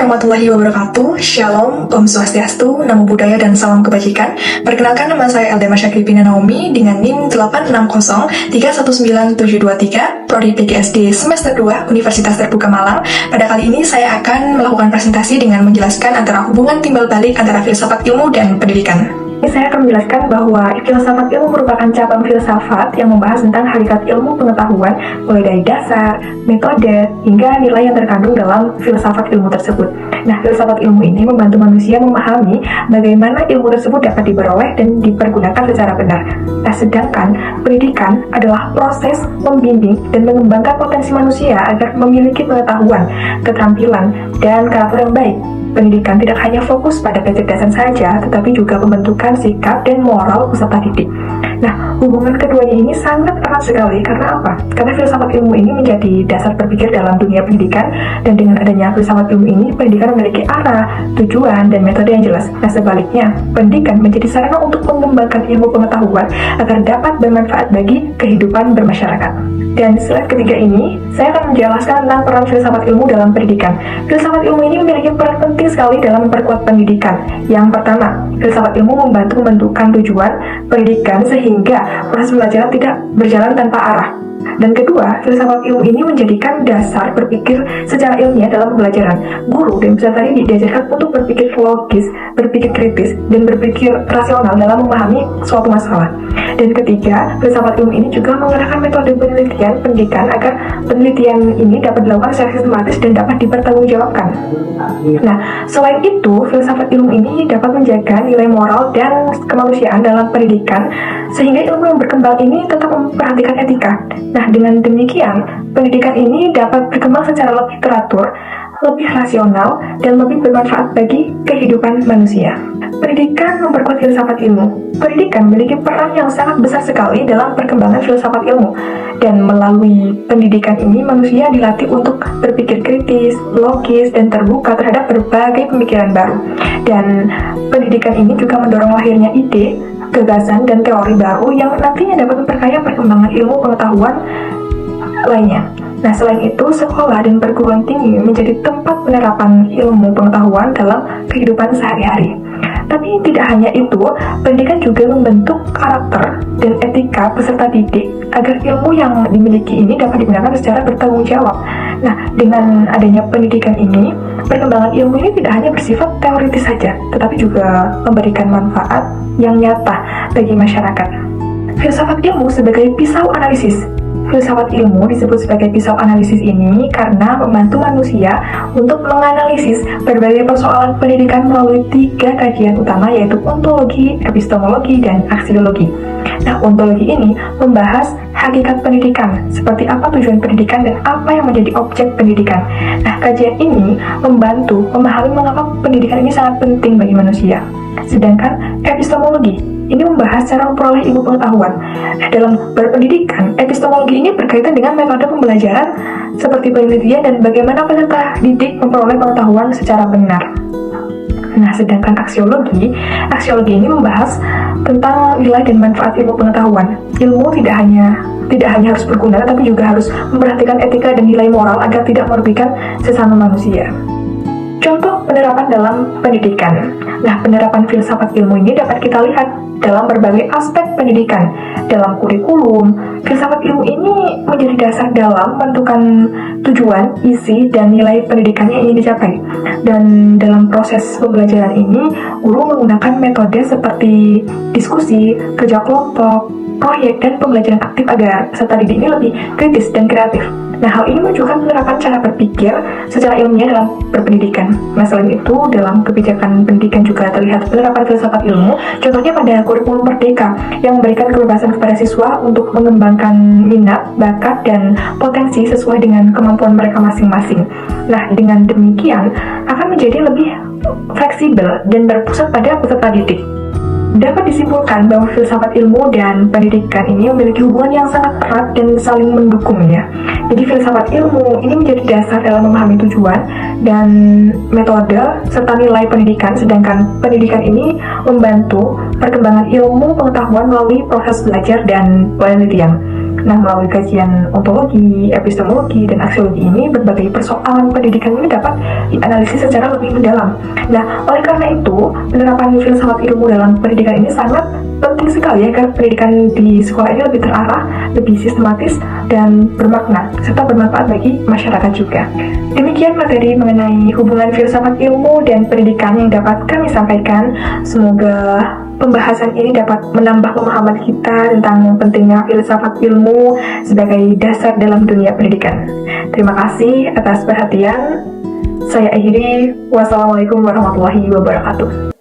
warahmatullahi wabarakatuh. Shalom, Om Swastiastu, Namo Buddhaya, dan salam kebajikan. Perkenalkan, nama saya Elda Masyakripina Naomi dengan NIM 860319723, Prodi PGSD semester 2, Universitas Terbuka Malang. Pada kali ini saya akan melakukan presentasi dengan menjelaskan antara hubungan timbal balik antara filsafat ilmu dan pendidikan. Saya akan menjelaskan bahwa filsafat ilmu merupakan cabang filsafat yang membahas tentang hakikat ilmu pengetahuan, mulai dari dasar, metode, hingga nilai yang terkandung dalam filsafat ilmu tersebut. Nah, filsafat ilmu ini membantu manusia memahami bagaimana ilmu tersebut dapat diperoleh dan dipergunakan secara benar. Nah, sedangkan pendidikan adalah proses membimbing dan mengembangkan potensi manusia agar memiliki pengetahuan, keterampilan, dan karakter yang baik. Pendidikan tidak hanya fokus pada kecerdasan saja, tetapi juga pembentukan sikap dan moral peserta didik. Nah, hubungan keduanya ini sangat erat sekali. Karena apa? Karena filsafat ilmu ini menjadi dasar berpikir dalam dunia pendidikan, dan dengan adanya filsafat ilmu ini, pendidikan memiliki arah, tujuan, dan metode yang jelas. Nah, sebaliknya, pendidikan menjadi sarana untuk mengembangkan ilmu pengetahuan agar dapat bermanfaat bagi kehidupan bermasyarakat. Dan slide ketiga ini, saya akan menjelaskan tentang peran filsafat ilmu dalam pendidikan. Filsafat ilmu ini memiliki peran penting sekali dalam memperkuat pendidikan. Yang pertama, filsafat ilmu membantu membentukkan tujuan pendidikan sehingga proses pembelajaran tidak berjalan tanpa arah. Dan kedua, filsafat ilmu ini menjadikan dasar berpikir secara ilmiah dalam pembelajaran. Guru dan peserta didik diajarkan untuk berpikir logis, berpikir kritis, dan berpikir rasional dalam memahami suatu masalah. Dan ketiga, filsafat ilmu ini juga menggunakan metode penelitian pendidikan agar penelitian ini dapat dilakukan secara sistematis dan dapat dipertanggungjawabkan. Nah, selain itu, filsafat ilmu ini dapat menjaga nilai moral dan kemanusiaan dalam pendidikan, sehingga ilmu yang berkembang ini tetap memperhatikan etika. Nah, dengan demikian, pendidikan ini dapat berkembang secara lebih teratur, lebih rasional, dan lebih bermanfaat bagi kehidupan manusia. Pendidikan memperkuat filsafat ilmu. Pendidikan memiliki peran yang sangat besar sekali dalam perkembangan filsafat ilmu. Dan melalui pendidikan ini, manusia dilatih untuk berpikir kritis, logis, dan terbuka terhadap berbagai pemikiran baru. Dan pendidikan ini juga mendorong lahirnya ide, gagasan, dan teori baru yang nantinya dapat memperkaya perkembangan ilmu pengetahuan lainnya. Nah, selain itu, sekolah dan perguruan tinggi menjadi tempat penerapan ilmu pengetahuan dalam kehidupan sehari-hari. Tapi tidak hanya itu, pendidikan juga membentuk karakter dan etika peserta didik agar ilmu yang dimiliki ini dapat digunakan secara bertanggung jawab. Nah, dengan adanya pendidikan ini, perkembangan ilmu ini tidak hanya bersifat teoritis saja, tetapi juga memberikan manfaat yang nyata bagi masyarakat. Filsafat ilmu sebagai pisau analisis. Filsafat ilmu disebut sebagai pisau analisis ini karena membantu manusia untuk menganalisis berbagai persoalan pendidikan melalui 3 kajian utama, yaitu ontologi, epistemologi, dan aksiologi. Nah, ontologi ini membahas hakikat pendidikan, seperti apa tujuan pendidikan dan apa yang menjadi objek pendidikan. Nah, kajian ini membantu memahami mengapa pendidikan ini sangat penting bagi manusia. Sedangkan epistemologi ini membahas cara memperoleh ilmu pengetahuan. Dalam berpendidikan, epistemologi ini berkaitan dengan metode pembelajaran seperti penelitian dan bagaimana peserta didik memperoleh pengetahuan secara benar. Nah, sedangkan aksiologi ini membahas tentang nilai dan manfaat ilmu pengetahuan. Ilmu tidak hanya harus berguna, tapi juga harus memperhatikan etika dan nilai moral agar tidak merugikan sesama manusia. Contoh penerapan dalam pendidikan. Nah, penerapan filsafat ilmu ini dapat kita lihat dalam berbagai aspek pendidikan. Dalam kurikulum, filsafat ilmu ini menjadi dasar dalam menentukan tujuan, isi, dan nilai pendidikan yang ingin dicapai. Dan dalam proses pembelajaran ini, guru menggunakan metode seperti diskusi, kerja kelompok, proyek, dan pembelajaran aktif agar peserta didik ini lebih kritis dan kreatif. Nah, hal ini menunjukkan penerapan cara berpikir secara ilmiah dalam berpendidikan. Nah, selain itu, dalam kebijakan pendidikan juga terlihat penerapan filsafat ilmu, contohnya pada kurikulum Merdeka, yang memberikan kebebasan kepada siswa untuk mengembangkan minat, bakat, dan potensi sesuai dengan kemampuan mereka masing-masing. Nah, dengan demikian, akan menjadi lebih fleksibel dan berpusat pada peserta didik. Dapat disimpulkan bahwa filsafat ilmu dan pendidikan ini memiliki hubungan yang sangat erat dan saling mendukung ya. Jadi filsafat ilmu ini menjadi dasar dalam memahami tujuan dan metode serta nilai pendidikan, sedangkan pendidikan ini membantu perkembangan ilmu pengetahuan melalui proses belajar dan penelitian. Nah, melalui kajian ontologi, epistemologi, dan aksiologi ini, berbagai persoalan pendidikan ini dapat dianalisis secara lebih mendalam. Nah, oleh karena itu, penerapan filsafat ilmu dalam pendidikan ini sangat penting sekali agar pendidikan di sekolah ini lebih terarah, lebih sistematis, dan bermakna, serta bermanfaat bagi masyarakat juga. Demikian materi mengenai hubungan filsafat ilmu dan pendidikan yang dapat kami sampaikan. Semoga pembahasan ini dapat menambah pemahaman kita tentang pentingnya filsafat ilmu sebagai dasar dalam dunia pendidikan. Terima kasih atas perhatian. Saya akhiri. Wassalamualaikum warahmatullahi wabarakatuh.